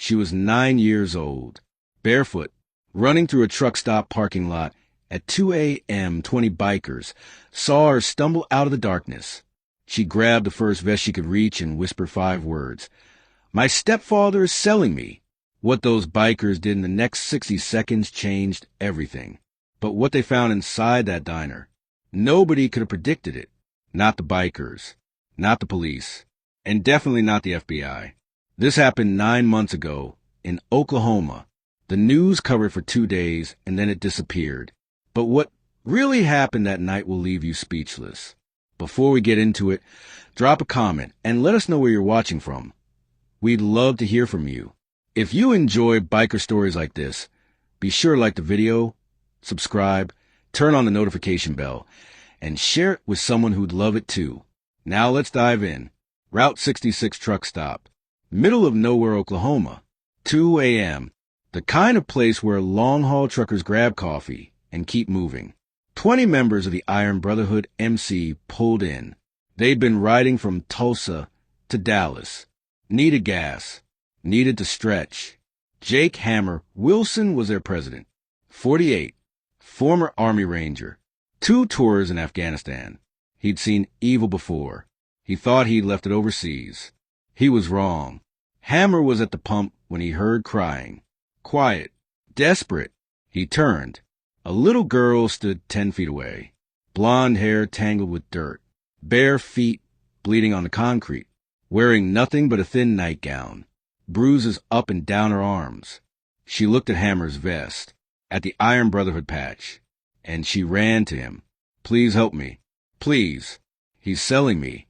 She was 9 years old, barefoot, running through a truck stop parking lot. At 2 a.m., 20 bikers saw her stumble out of the darkness. She grabbed the first vest she could reach and whispered 5 words. "My stepfather is selling me." What those bikers did in the next 60 seconds changed everything. But what they found inside that diner, nobody could have predicted it. Not the bikers, not the police, and definitely not the FBI. This happened 9 months ago in Oklahoma. The news covered for 2 days, and then it disappeared. But what really happened that night will leave you speechless. Before we get into it, drop a comment and let us know where you're watching from. We'd love to hear from you. If you enjoy biker stories like this, be sure to like the video, subscribe, turn on the notification bell, and share it with someone who'd love it too. Now let's dive in. Route 66 truck stop. Middle of nowhere, Oklahoma. 2 a.m. The kind of place where long-haul truckers grab coffee and keep moving. 20 members of the Iron Brotherhood MC pulled in. They'd been riding from Tulsa to Dallas. Needed gas. Needed to stretch. Jake Hammer Wilson was their president. 48. Former Army Ranger. 2 tours in Afghanistan. He'd seen evil before. He thought he'd left it overseas. He was wrong. Hammer was at the pump when he heard crying. Quiet. Desperate. He turned. A little girl stood 10 feet away. Blonde hair tangled with dirt. Bare feet bleeding on the concrete. Wearing nothing but a thin nightgown. Bruises up and down her arms. She looked at Hammer's vest, at the Iron Brotherhood patch, and she ran to him. "Please help me. Please. He's selling me."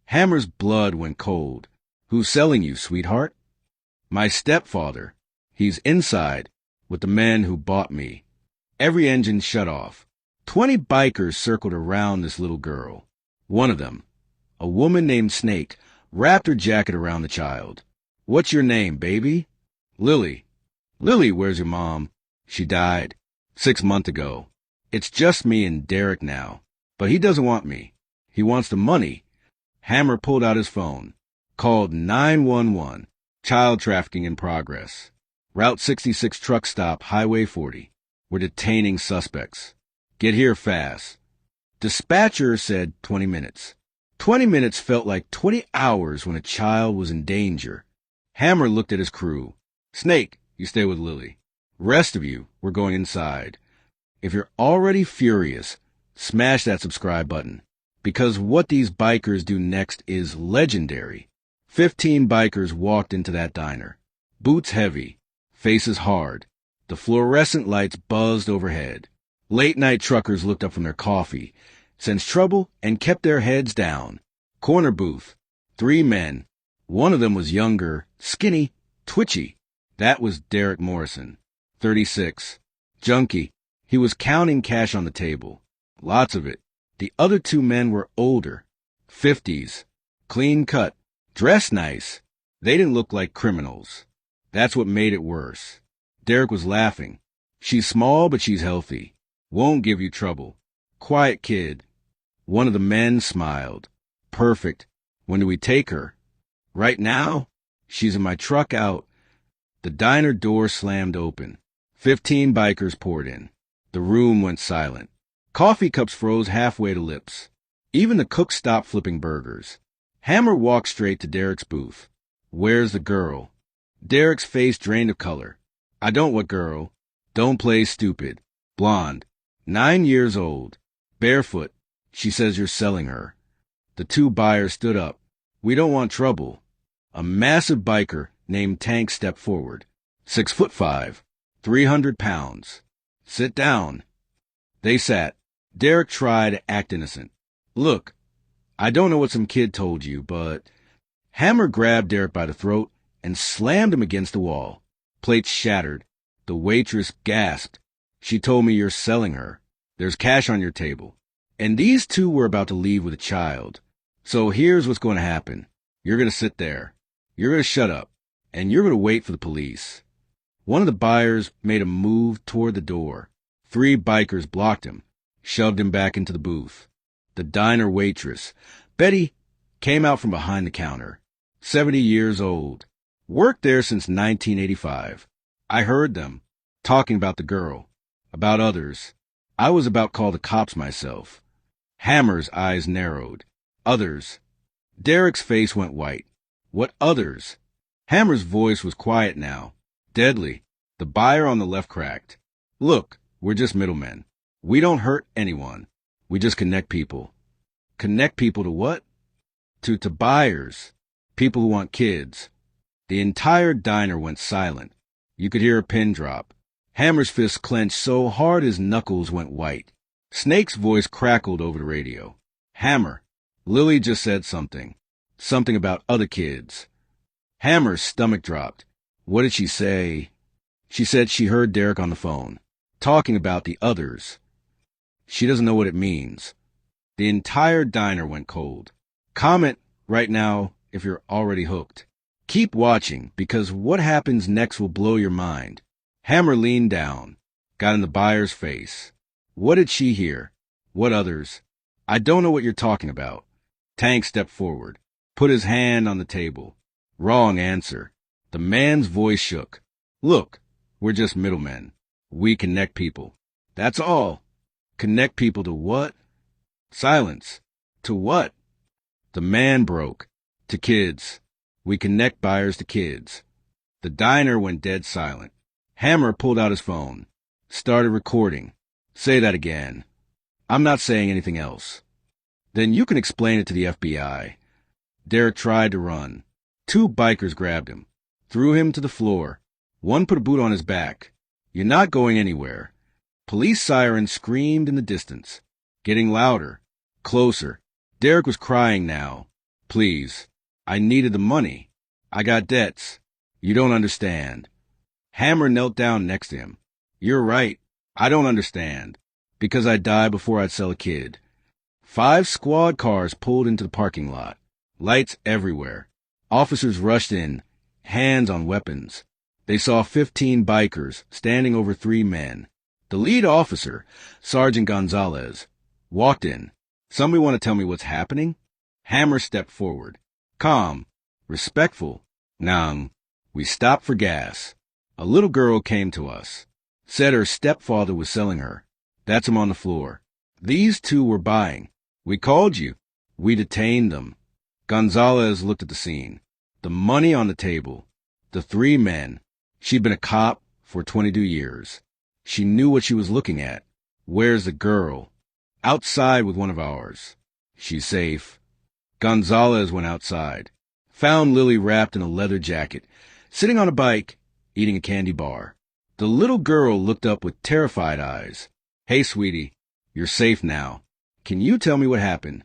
Hammer's blood went cold. "Who's selling you, sweetheart?" "My stepfather. He's inside with the men who bought me." Every engine shut off. 20 bikers circled around this little girl. One of them, a woman named Snake, wrapped her jacket around the child. "What's your name, baby?" "Lily." "Lily, where's your mom?" "She died 6 months ago. It's just me and Derek now. But he doesn't want me. He wants the money." Hammer pulled out his phone. Called 911. Child trafficking in progress. Route 66 truck stop, Highway 40. We're detaining suspects. Get here fast. Dispatcher said 20 minutes. 20 minutes felt like 20 hours when a child was in danger. Hammer looked at his crew. "Snake, you stay with Lily. Rest of you, we're going inside." If you're already furious, smash that subscribe button. Because what these bikers do next is legendary. 15 bikers walked into that diner. Boots heavy, faces hard. The fluorescent lights buzzed overhead. Late-night truckers looked up from their coffee, sensed trouble, and kept their heads down. Corner booth. 3 men. One of them was younger, skinny, twitchy. That was Derek Morrison, 36. Junkie. He was counting cash on the table. Lots of it. The other 2 men were older. 50s. Clean cut. Dressed nice. They didn't look like criminals. That's what made it worse. Derek was laughing. "She's small, but she's healthy. Won't give you trouble. Quiet kid." One of the men smiled. "Perfect. When do we take her?" "Right now? She's in my truck out." The diner door slammed open. 15 bikers poured in. The room went silent. Coffee cups froze halfway to lips. Even the cook stopped flipping burgers. Hammer walked straight to Derek's booth. "Where's the girl?" Derek's face drained of color. "I don't what girl? Don't play stupid. Blonde. 9 years old. Barefoot. She says you're selling her." The 2 buyers stood up. "We don't want trouble." A massive biker named Tank stepped forward. 6'5", 300 pounds. "Sit down." They sat. Derek tried to act innocent. "Look, I don't know what some kid told you, but..." Hammer grabbed Derek by the throat and slammed him against the wall. Plates shattered. The waitress gasped. "She told me you're selling her. There's cash on your table." And these 2 were about to leave with a child. "So here's what's going to happen. You're going to sit there. You're going to shut up. And you're going to wait for the police." One of the buyers made a move toward the door. 3 bikers blocked him, shoved him back into the booth. The diner waitress, Betty, came out from behind the counter. 70 years old. Worked there since 1985. I heard them talking about the girl, about others. I was about to call the cops myself. Hammer's eyes narrowed. Others. Derek's face went white. What others? Hammer's voice was quiet now. Deadly. The buyer on the left cracked. Look, we're just middlemen. We don't hurt anyone. We just connect people. Connect people to what? To buyers. People who want kids. The entire diner went silent. You could hear a pin drop. Hammer's fist clenched so hard his knuckles went white. Snake's voice crackled over the radio. Hammer, Lily just said something. Something about other kids. Hammer's stomach dropped. What did she say? She said she heard Derek on the phone, talking about the others. She doesn't know what it means. The entire diner went cold. Comment right now if you're already hooked. Keep watching, because what happens next will blow your mind. Hammer leaned down, got in the buyer's face. What did she hear? What others? I don't know what you're talking about. Tank stepped forward, put his hand on the table. Wrong answer. The man's voice shook. Look, we're just middlemen. We connect people. That's all. Connect people to what? Silence. To what? The man broke. To kids. We connect buyers to kids. The diner went dead silent. Hammer pulled out his phone. Started recording. Say that again. I'm not saying anything else. Then you can explain it to the FBI. Derek tried to run. 2 bikers grabbed him. Threw him to the floor. One put a boot on his back. You're not going anywhere. Police sirens screamed in the distance. Getting louder. Closer. Derek was crying now. Please. I needed the money. I got debts. You don't understand. Hammer knelt down next to him. You're right. I don't understand. Because I'd die before I'd sell a kid. 5 squad cars pulled into the parking lot. Lights everywhere. Officers rushed in, hands on weapons. They saw 15 bikers standing over 3 men. The lead officer, Sergeant Gonzalez, walked in. Somebody want to tell me what's happening? Hammer stepped forward. Calm. Respectful. Nam. We stopped for gas. A little girl came to us. Said her stepfather was selling her. That's him on the floor. These 2 were buying. We called you. We detained them. Gonzalez looked at the scene. The money on the table. The 3 men. She'd been a cop for 22 years. She knew what she was looking at. Where's the girl? Outside with one of ours. She's safe. Gonzalez went outside. Found Lily wrapped in a leather jacket, sitting on a bike, eating a candy bar. The little girl looked up with terrified eyes. Hey, sweetie, you're safe now. Can you tell me what happened?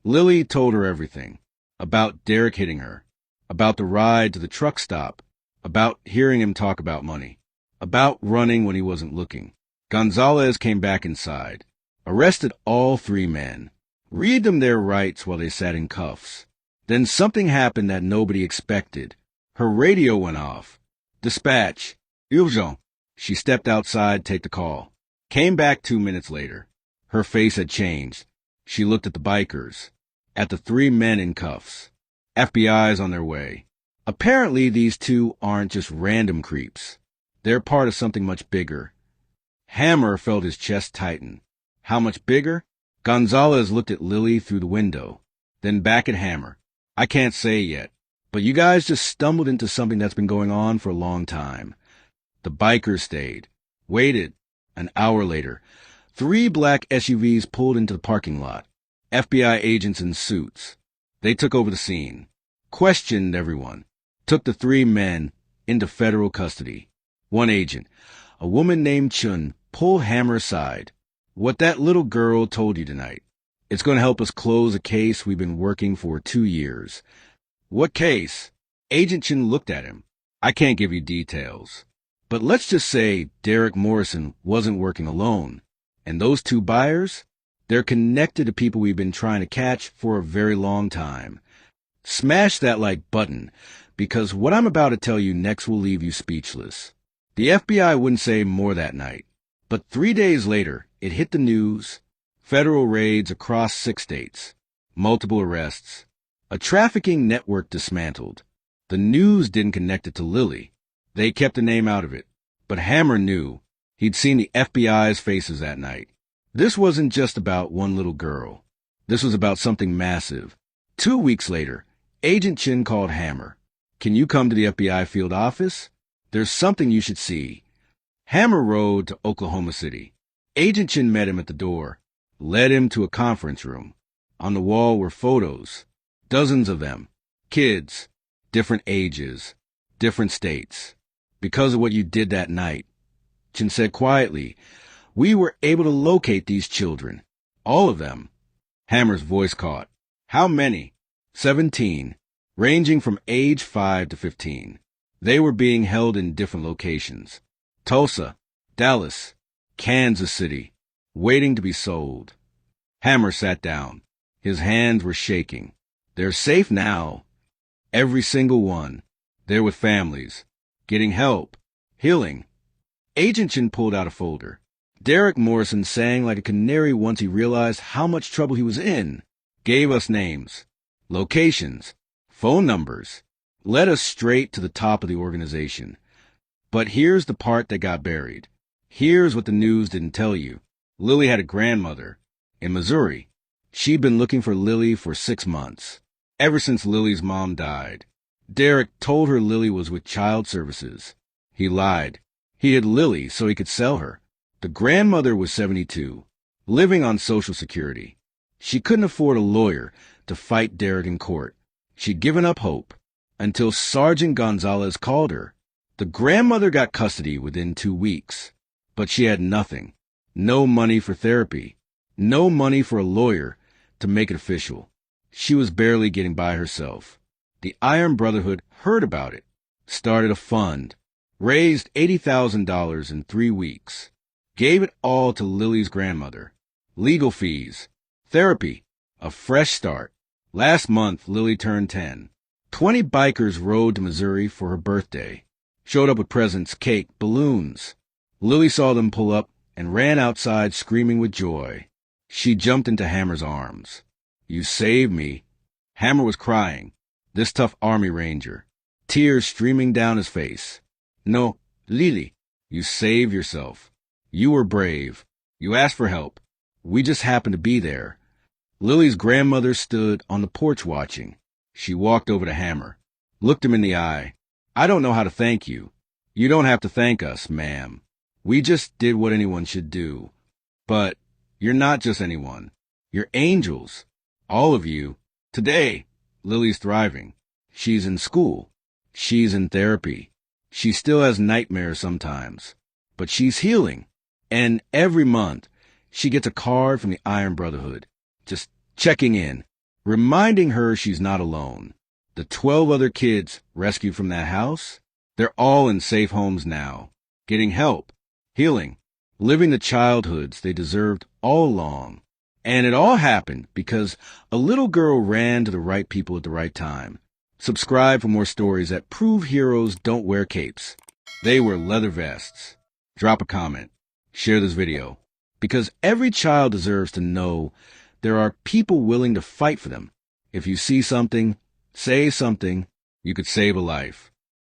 Lily told her everything. About Derek hitting her. About the ride to the truck stop. About hearing him talk about money. About running when he wasn't looking. Gonzalez came back inside. Arrested all 3 men. Read them their rights while they sat in cuffs. Then something happened that nobody expected. Her radio went off. Dispatch. Urgent. She stepped outside to take the call. Came back 2 minutes later. Her face had changed. She looked at the bikers. At the 3 men in cuffs. FBI's on their way. Apparently these 2 aren't just random creeps. They're part of something much bigger. Hammer felt his chest tighten. How much bigger? Gonzalez looked at Lily through the window. Then back at Hammer. I can't say yet. But you guys just stumbled into something that's been going on for a long time. The bikers stayed. Waited. An hour later, 3 black SUVs pulled into the parking lot. FBI agents in suits. They took over the scene. Questioned everyone. Took the 3 men into federal custody. One agent, a woman named Chun, pulled Hammer aside. What that little girl told you tonight. It's going to help us close a case we've been working for 2 years. What case? Agent Chun looked at him. I can't give you details. But let's just say Derek Morrison wasn't working alone. And those 2 buyers? They're connected to people we've been trying to catch for a very long time. Smash that like button, because what I'm about to tell you next will leave you speechless. The FBI wouldn't say more that night. But 3 days later, it hit the news. Federal raids across 6 states. Multiple arrests. A trafficking network dismantled. The news didn't connect it to Lily. They kept the name out of it. But Hammer knew. He'd seen the FBI's faces that night. This wasn't just about one little girl. This was about something massive. 2 weeks later, Agent Chin called Hammer. "Can you come to the FBI field office? There's something you should see." Hammer rode to Oklahoma City. Agent Chin met him at the door, led him to a conference room. On the wall were photos, dozens of them, kids, different ages, different states. "Because of what you did that night," Chin said quietly, "we were able to locate these children. All of them." Hammer's voice caught. "How many?" 17, ranging from age 5 to 15. They were being held in different locations. Tulsa, Dallas, Kansas City, waiting to be sold. Hammer sat down. His hands were shaking. "They're safe now. Every single one. They're with families, getting help, healing." Agent Chin pulled out a folder. Derek Morrison sang like a canary once he realized how much trouble he was in. Gave us names, locations, phone numbers, led us straight to the top of the organization. But here's the part that got buried. Here's what the news didn't tell you. Lily had a grandmother in Missouri. She'd been looking for Lily for 6 months, ever since Lily's mom died. Derek told her Lily was with Child Services. He lied. He hid Lily so he could sell her. The grandmother was 72, living on Social Security. She couldn't afford a lawyer to fight Derek in court. She'd given up hope until Sergeant Gonzalez called her. The grandmother got custody within 2 weeks, but she had nothing. No money for therapy. No money for a lawyer to make it official. She was barely getting by herself. The Iron Brotherhood heard about it, started a fund, raised $80,000 in 3 weeks, gave it all to Lily's grandmother. Legal fees, therapy, a fresh start. Last month, Lily turned 10. 20 bikers rode to Missouri for her birthday. Showed up with presents, cake, balloons. Lily saw them pull up and ran outside screaming with joy. She jumped into Hammer's arms. "You saved me." Hammer was crying, this tough Army Ranger, tears streaming down his face. "No, Lily, you saved yourself. You were brave. You asked for help. We just happened to be there." Lily's grandmother stood on the porch watching. She walked over to Hammer, looked him in the eye. "I don't know how to thank you. You don't have to thank us, ma'am. We just did what anyone should do. But you're not just anyone. You're angels. All of you. Today, Lily's thriving. She's in school. She's in therapy. She still has nightmares sometimes. But she's healing. And every month, she gets a card from the Iron Brotherhood, just checking in, reminding her she's not alone. The 12 other kids rescued from that house, they're all in safe homes now, getting help, healing, living the childhoods they deserved all along. And it all happened because a little girl ran to the right people at the right time. Subscribe for more stories that prove heroes don't wear capes. They wear leather vests. Drop a comment. Share this video. Because every child deserves to know there are people willing to fight for them. If you see something, say something, you could save a life.